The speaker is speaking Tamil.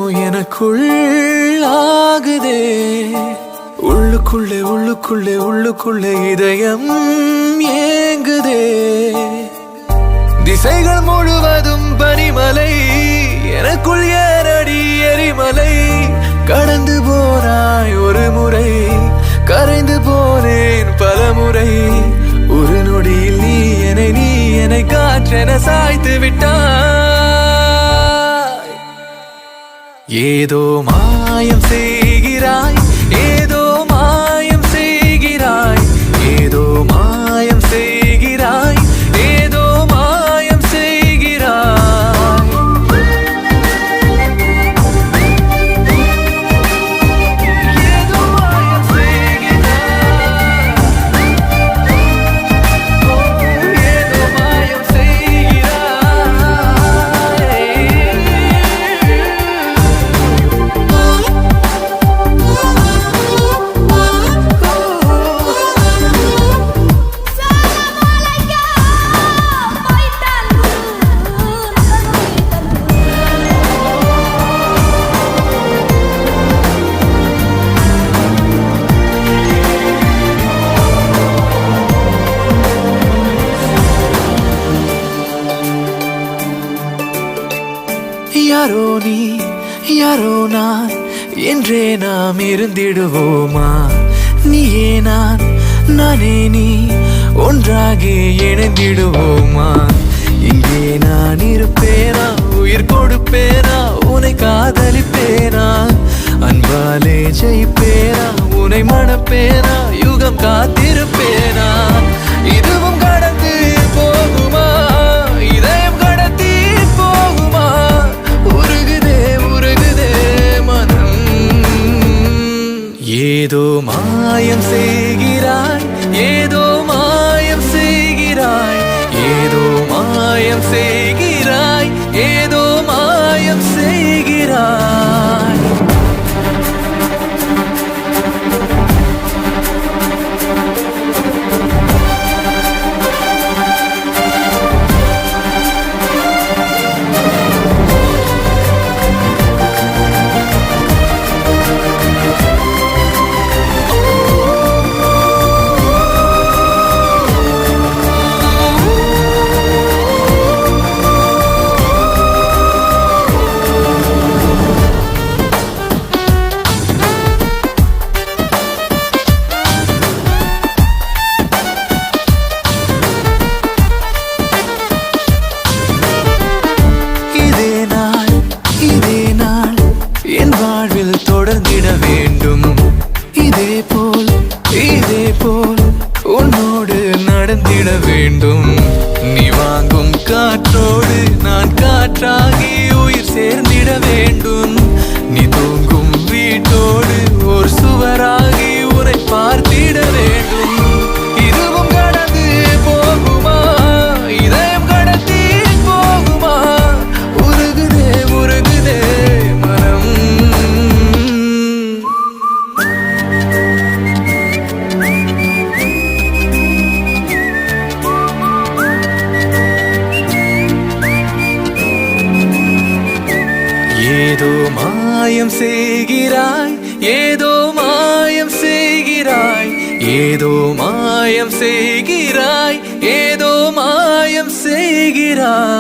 என்னமோ எனக்குள் ஆகுதே. உள்ளுக்குள்ளே உள்ளுக்குள்ளே உள்ளுக்குள்ளே இதயம் ஏங்குதே. திசைகள் முழுவதும் பனிமலை, எனக்குள் ஏறடி எரிமலை. கடந்து போனாய் ஒரு முறை, கரைந்து போனேன் பல முறை. ஒரு நொடியில் நீ என்னை காற்றென சாய்த்து விட்டாய். ஏதோ மாயம் செய்கிறாய், ஏதோ மாயம் செய்கிறாய், ஏதோ மாயம் செய்கிறாய், ஏதோ மாயம் செய்கிறாய். ஏதோ மாயம் செய்கிறாய், ஏதோ மாயம் யாரோ நீ யாரோ நான் என்றே நாம் இருந்திடுவோமா? நீயே நான் நானே நீ ஒன்றாகி இணைந்திடுவோமா? இங்கே நான் இருப்பேனா, உயிர் கொடுப்பேனா, உன்னை காதலிப்பேனா? அன்பாலே ஜெயிப்பேனா, உன்னை மணப்பேனா, யுகம் காத்திருப்பேனா? இதுவும் கடந்து போகுமா, இதயம் கடத்தி போகுமா? உருகுதே உருகுதே மனம். ஏதோ மாயம் செய்கிறாய், ஏதோ மாயம் செய்கிறாய், ஏதோ மாயம் செய்கிறாய், ஏதோ மாயம் செய்கிறாய். தொடர்ந்திட வேண்டும். இதே போல் உன்னோடு நடந்திட வேண்டும். நீ வாங்கும் காற்றோடு நான் காற்றாகி உயிர் சேர்ந்திட வேண்டும். நீ தூங்கும் வீட்டோடு ஒரு சுவராகி உன்னை பார்த்திட வேண்டும். இதுவும் கடந்து போகுமா, இதயம் கடத்தி போகுமா? உருகுதே உருகுதே மனம். ஏதோ மாயம் செய்கிறாய், ஏதோ மாயம் செய்கிறாய், ஏதோ மாயம் செய்கிறாய், ஏதோ மாயம் செய்கிறாய்.